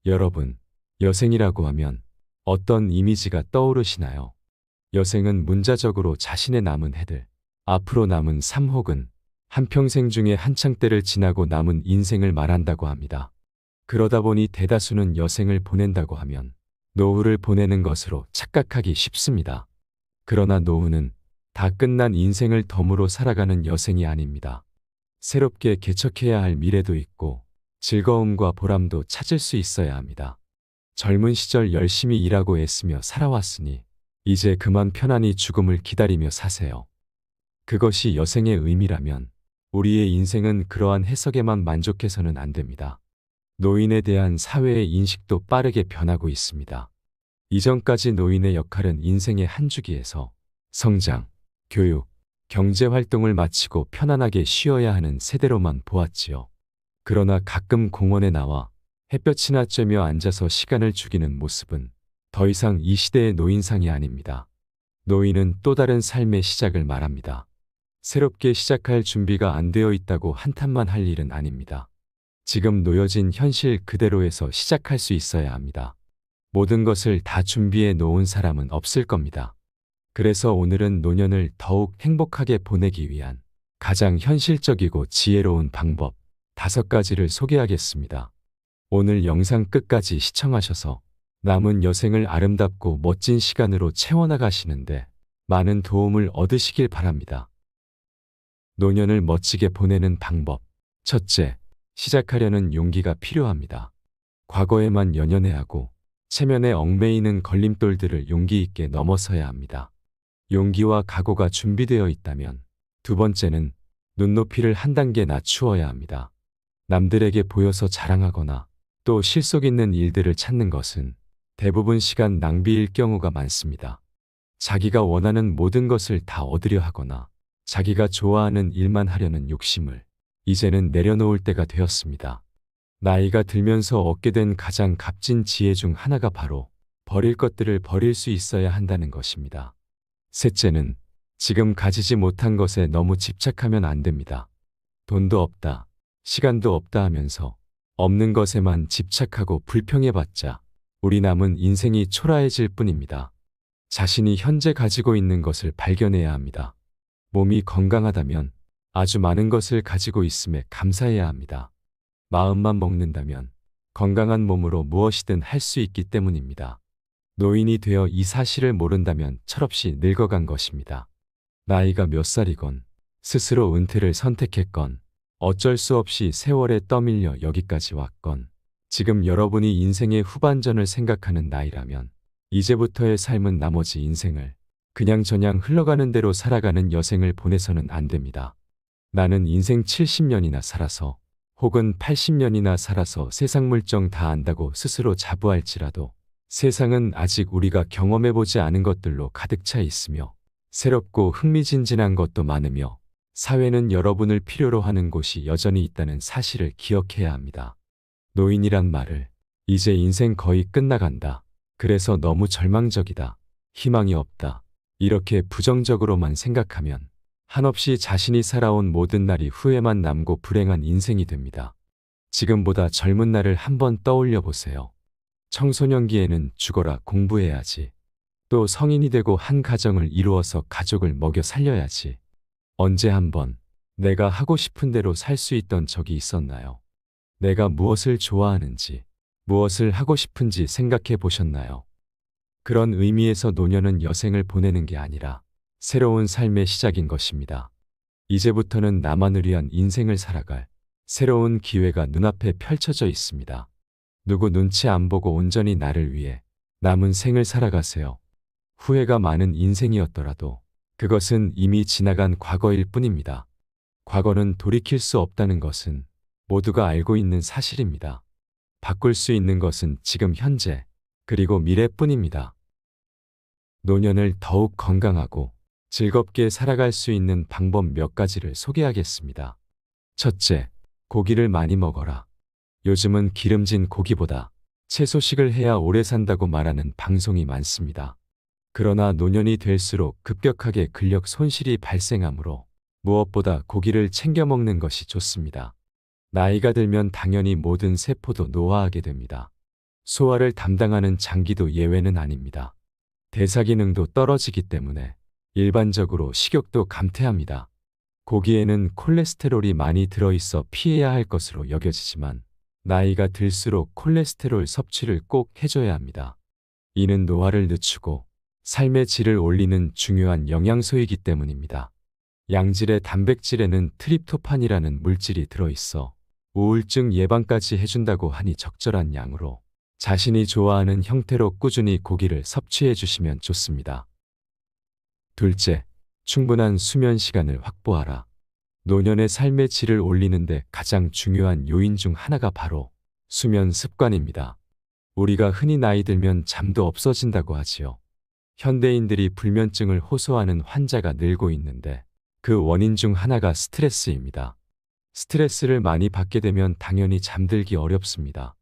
여러분, 여생이라고 하면 어떤 이미지가 떠오르시나요? 여생은 문자적으로 자신의 남은 해들, 앞으로 남은 삶 혹은 한평생 중에 한창 때를 지나고 남은 인생을 말한다고 합니다. 그러다 보니 대다수는 여생을 보낸다고 하면 노후를 보내는 것으로 착각하기 쉽습니다. 그러나 노후는 다 끝난 인생을 덤으로 살아가는 여생이 아닙니다. 새롭게 개척해야 할 미래도 있고 즐거움과 보람도 찾을 수 있어야 합니다. 젊은 시절 열심히 일하고 애쓰며 살아왔으니 이제 그만 편안히 죽음을 기다리며 사세요. 그것이 여생의 의미라면 우리의 인생은 그러한 해석에만 만족해서는 안 됩니다. 노인에 대한 사회의 인식도 빠르게 변하고 있습니다. 이전까지 노인의 역할은 인생의 한 주기에서 성장, 교육, 경제활동을 마치고 편안하게 쉬어야 하는 세대로만 보았지요. 그러나 가끔 공원에 나와 햇볕이나 쬐며 앉아서 시간을 죽이는 모습은 더 이상 이 시대의 노인상이 아닙니다. 노인은 또 다른 삶의 시작을 말합니다. 새롭게 시작할 준비가 안 되어 있다고 한탄만 할 일은 아닙니다. 지금 놓여진 현실 그대로에서 시작할 수 있어야 합니다. 모든 것을 다 준비해 놓은 사람은 없을 겁니다. 그래서 오늘은 노년을 더욱 행복하게 보내기 위한 가장 현실적이고 지혜로운 방법 5가지를 소개하겠습니다. 오늘 영상 끝까지 시청하셔서 남은 여생을 아름답고 멋진 시간으로 채워나가시는데 많은 도움을 얻으시길 바랍니다. 노년을 멋지게 보내는 방법. 첫째, 시작하려는 용기가 필요합니다. 과거에만 연연해하고 체면에 얽매이는 걸림돌들을 용기 있게 넘어서야 합니다. 용기와 각오가 준비되어 있다면 두 번째는 눈높이를 한 단계 낮추어야 합니다. 남들에게 보여서 자랑하거나 또 실속 있는 일들을 찾는 것은 대부분 시간 낭비일 경우가 많습니다. 자기가 원하는 모든 것을 다 얻으려 하거나 자기가 좋아하는 일만 하려는 욕심을 이제는 내려놓을 때가 되었습니다. 나이가 들면서 얻게 된 가장 값진 지혜 중 하나가 바로 버릴 것들을 버릴 수 있어야 한다는 것입니다. 셋째는 지금 가지지 못한 것에 너무 집착하면 안 됩니다. 돈도 없다, 시간도 없다 하면서 없는 것에만 집착하고 불평해봤자 우리 남은 인생이 초라해질 뿐입니다. 자신이 현재 가지고 있는 것을 발견해야 합니다. 몸이 건강하다면 아주 많은 것을 가지고 있음에 감사해야 합니다. 마음만 먹는다면 건강한 몸으로 무엇이든 할 수 있기 때문입니다. 노인이 되어 이 사실을 모른다면 철없이 늙어간 것입니다. 나이가 몇 살이건 스스로 은퇴를 선택했건 어쩔 수 없이 세월에 떠밀려 여기까지 왔건 지금 여러분이 인생의 후반전을 생각하는 나이라면 이제부터의 삶은 나머지 인생을 그냥저냥 흘러가는 대로 살아가는 여생을 보내서는 안 됩니다. 나는 인생 70년이나 살아서 혹은 80년이나 살아서 세상 물정 다 안다고 스스로 자부할지라도 세상은 아직 우리가 경험해보지 않은 것들로 가득 차 있으며 새롭고 흥미진진한 것도 많으며 사회는 여러분을 필요로 하는 곳이 여전히 있다는 사실을 기억해야 합니다. 노인이란 말을 이제 인생 거의 끝나간다. 그래서 너무 절망적이다. 희망이 없다. 이렇게 부정적으로만 생각하면 한없이 자신이 살아온 모든 날이 후회만 남고 불행한 인생이 됩니다. 지금보다 젊은 날을 한번 떠올려 보세요. 청소년기에는 죽어라 공부해야지. 또 성인이 되고 한 가정을 이루어서 가족을 먹여 살려야지. 언제 한번 내가 하고 싶은 대로 살 수 있던 적이 있었나요? 내가 무엇을 좋아하는지, 무엇을 하고 싶은지 생각해 보셨나요? 그런 의미에서 노년은 여생을 보내는 게 아니라 새로운 삶의 시작인 것입니다. 이제부터는 나만을 위한 인생을 살아갈 새로운 기회가 눈앞에 펼쳐져 있습니다. 누구 눈치 안 보고 온전히 나를 위해 남은 생을 살아가세요. 후회가 많은 인생이었더라도 그것은 이미 지나간 과거일 뿐입니다. 과거는 돌이킬 수 없다는 것은 모두가 알고 있는 사실입니다. 바꿀 수 있는 것은 지금 현재 그리고 미래뿐입니다. 노년을 더욱 건강하고 즐겁게 살아갈 수 있는 방법 몇 가지를 소개하겠습니다. 첫째, 고기를 많이 먹어라. 요즘은 기름진 고기보다 채소식을 해야 오래 산다고 말하는 방송이 많습니다. 그러나 노년이 될수록 급격하게 근력 손실이 발생하므로 무엇보다 고기를 챙겨 먹는 것이 좋습니다. 나이가 들면 당연히 모든 세포도 노화하게 됩니다. 소화를 담당하는 장기도 예외는 아닙니다. 대사 기능도 떨어지기 때문에 일반적으로 식욕도 감퇴합니다. 고기에는 콜레스테롤이 많이 들어있어 피해야 할 것으로 여겨지지만 나이가 들수록 콜레스테롤 섭취를 꼭 해줘야 합니다. 이는 노화를 늦추고 삶의 질을 올리는 중요한 영양소이기 때문입니다. 양질의 단백질에는 트립토판이라는 물질이 들어있어 우울증 예방까지 해준다고 하니 적절한 양으로 자신이 좋아하는 형태로 꾸준히 고기를 섭취해 주시면 좋습니다. 둘째, 충분한 수면 시간을 확보하라. 노년의 삶의 질을 올리는데 가장 중요한 요인 중 하나가 바로 수면 습관입니다. 우리가 흔히 나이 들면 잠도 없어진다고 하지요. 현대인들이 불면증을 호소하는 환자가 늘고 있는데 그 원인 중 하나가 스트레스입니다. 스트레스를 많이 받게 되면 당연히 잠들기 어렵습니다.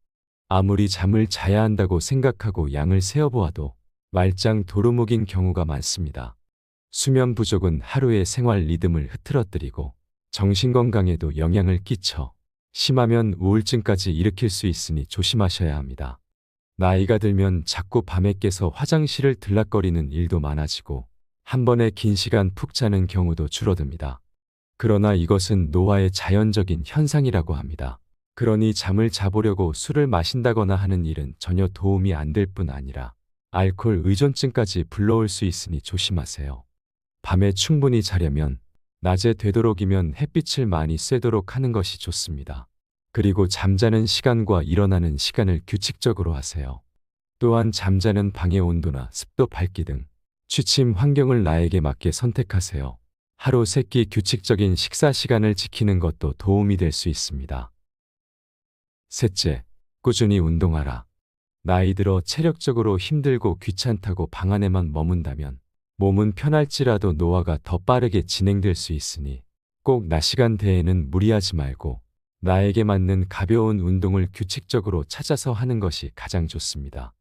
아무리 잠을 자야 한다고 생각하고 양을 세어보아도 말짱 도루묵인 경우가 많습니다. 수면 부족은 하루의 생활 리듬을 흐트러뜨리고 정신건강에도 영향을 끼쳐 심하면 우울증까지 일으킬 수 있으니 조심하셔야 합니다. 나이가 들면 자꾸 밤에 깨서 화장실을 들락거리는 일도 많아지고 한 번에 긴 시간 푹 자는 경우도 줄어듭니다. 그러나 이것은 노화의 자연적인 현상이라고 합니다. 그러니 잠을 자보려고 술을 마신다거나 하는 일은 전혀 도움이 안 될 뿐 아니라 알코올 의존증까지 불러올 수 있으니 조심하세요. 밤에 충분히 자려면 낮에 되도록이면 햇빛을 많이 쐬도록 하는 것이 좋습니다. 그리고 잠자는 시간과 일어나는 시간을 규칙적으로 하세요. 또한 잠자는 방의 온도나 습도, 밝기 등 취침 환경을 나에게 맞게 선택하세요. 하루 3끼 규칙적인 식사 시간을 지키는 것도 도움이 될 수 있습니다. 셋째, 꾸준히 운동하라. 나이 들어 체력적으로 힘들고 귀찮다고 방 안에만 머문다면 몸은 편할지라도 노화가 더 빠르게 진행될 수 있으니 꼭 낮 시간대에는 무리하지 말고 나에게 맞는 가벼운 운동을 규칙적으로 찾아서 하는 것이 가장 좋습니다.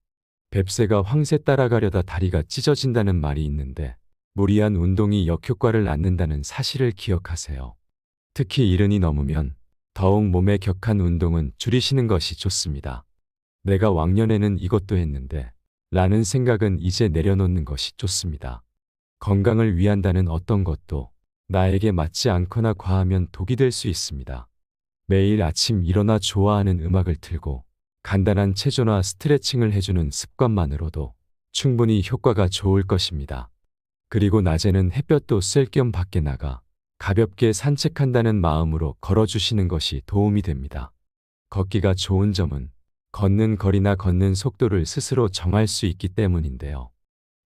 뱁새가 황새 따라가려다 다리가 찢어진다는 말이 있는데 무리한 운동이 역효과를 낳는다는 사실을 기억하세요. 특히 70이 넘으면 더욱 몸에 격한 운동은 줄이시는 것이 좋습니다. 내가 왕년에는 이것도 했는데 라는 생각은 이제 내려놓는 것이 좋습니다. 건강을 위한다는 어떤 것도 나에게 맞지 않거나 과하면 독이 될 수 있습니다. 매일 아침 일어나 좋아하는 음악을 틀고 간단한 체조나 스트레칭을 해주는 습관만으로도 충분히 효과가 좋을 것입니다. 그리고 낮에는 햇볕도 쐴 겸 밖에 나가 가볍게 산책한다는 마음으로 걸어주시는 것이 도움이 됩니다. 걷기가 좋은 점은 걷는 거리나 걷는 속도를 스스로 정할 수 있기 때문인데요.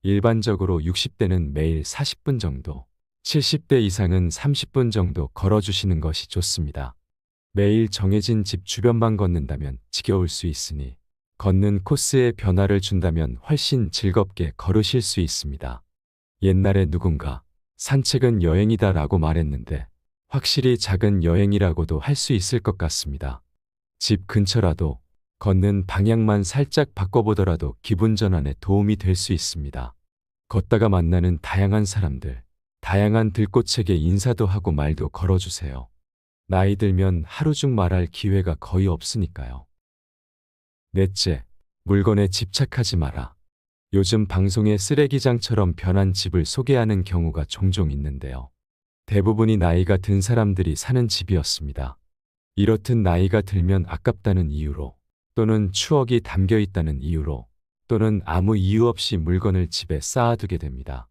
일반적으로 60대는 매일 40분 정도, 70대 이상은 30분 정도 걸어주시는 것이 좋습니다. 매일 정해진 집 주변만 걷는다면 지겨울 수 있으니 걷는 코스에 변화를 준다면 훨씬 즐겁게 걸으실 수 있습니다. 옛날에 누군가 산책은 여행이다 라고 말했는데 확실히 작은 여행이라고도 할 수 있을 것 같습니다. 집 근처라도 걷는 방향만 살짝 바꿔보더라도 기분 전환에 도움이 될 수 있습니다. 걷다가 만나는 다양한 사람들, 다양한 들꽃에게 인사도 하고 말도 걸어주세요. 나이 들면 하루 중 말할 기회가 거의 없으니까요. 넷째, 물건에 집착하지 마라. 요즘 방송에 쓰레기장처럼 변한 집을 소개하는 경우가 종종 있는데요. 대부분이 나이가 든 사람들이 사는 집이었습니다. 이렇듯 나이가 들면 아깝다는 이유로 또는 추억이 담겨 있다는 이유로 또는 아무 이유 없이 물건을 집에 쌓아두게 됩니다.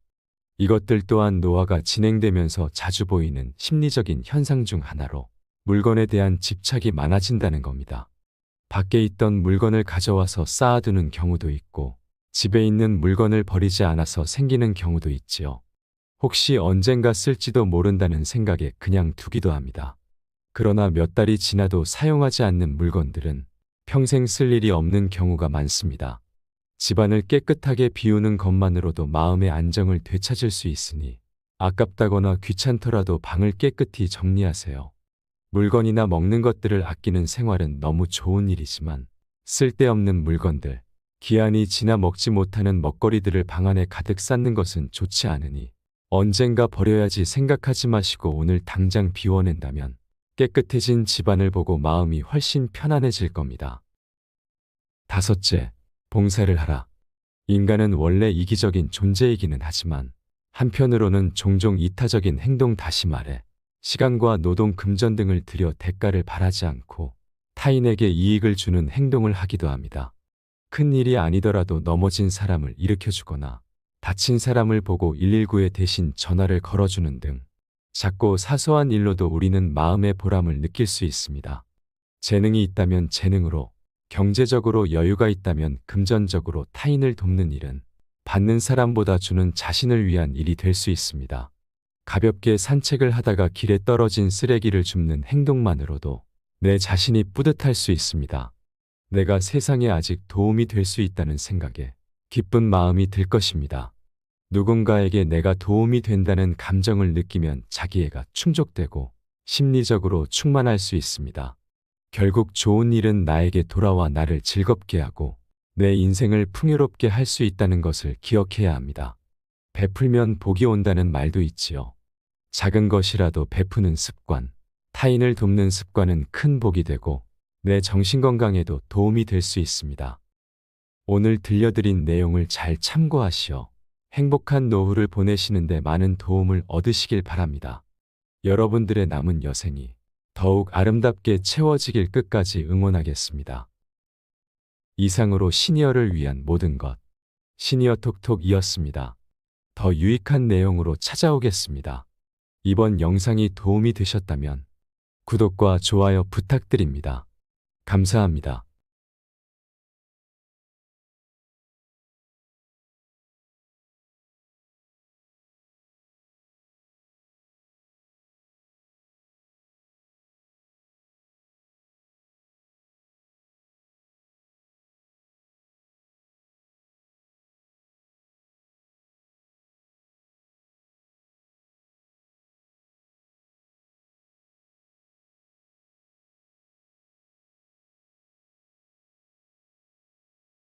이것들 또한 노화가 진행되면서 자주 보이는 심리적인 현상 중 하나로 물건에 대한 집착이 많아진다는 겁니다. 밖에 있던 물건을 가져와서 쌓아두는 경우도 있고 집에 있는 물건을 버리지 않아서 생기는 경우도 있지요. 혹시 언젠가 쓸지도 모른다는 생각에 그냥 두기도 합니다. 그러나 몇 달이 지나도 사용하지 않는 물건들은 평생 쓸 일이 없는 경우가 많습니다. 집안을 깨끗하게 비우는 것만으로도 마음의 안정을 되찾을 수 있으니 아깝다거나 귀찮더라도 방을 깨끗이 정리하세요. 물건이나 먹는 것들을 아끼는 생활은 너무 좋은 일이지만 쓸데없는 물건들, 기한이 지나 먹지 못하는 먹거리들을 방 안에 가득 쌓는 것은 좋지 않으니 언젠가 버려야지 생각하지 마시고 오늘 당장 비워낸다면 깨끗해진 집안을 보고 마음이 훨씬 편안해질 겁니다. 5째, 봉사를 하라. 인간은 원래 이기적인 존재이기는 하지만 한편으로는 종종 이타적인 행동, 다시 말해 시간과 노동, 금전 등을 들여 대가를 바라지 않고 타인에게 이익을 주는 행동을 하기도 합니다. 큰 일이 아니더라도 넘어진 사람을 일으켜주거나 다친 사람을 보고 119에 대신 전화를 걸어주는 등 작고 사소한 일로도 우리는 마음의 보람을 느낄 수 있습니다. 재능이 있다면 재능으로, 경제적으로 여유가 있다면 금전적으로 타인을 돕는 일은 받는 사람보다 주는 자신을 위한 일이 될 수 있습니다. 가볍게 산책을 하다가 길에 떨어진 쓰레기를 줍는 행동만으로도 내 자신이 뿌듯할 수 있습니다. 내가 세상에 아직 도움이 될 수 있다는 생각에 기쁜 마음이 들 것입니다. 누군가에게 내가 도움이 된다는 감정을 느끼면 자기애가 충족되고 심리적으로 충만할 수 있습니다. 결국 좋은 일은 나에게 돌아와 나를 즐겁게 하고 내 인생을 풍요롭게 할 수 있다는 것을 기억해야 합니다. 베풀면 복이 온다는 말도 있지요. 작은 것이라도 베푸는 습관, 타인을 돕는 습관은 큰 복이 되고 내 정신건강에도 도움이 될 수 있습니다. 오늘 들려드린 내용을 잘 참고하시어 행복한 노후를 보내시는데 많은 도움을 얻으시길 바랍니다. 여러분들의 남은 여생이 더욱 아름답게 채워지길 끝까지 응원하겠습니다. 이상으로 시니어를 위한 모든 것, 시니어톡톡이었습니다. 더 유익한 내용으로 찾아오겠습니다. 이번 영상이 도움이 되셨다면 구독과 좋아요 부탁드립니다. 감사합니다.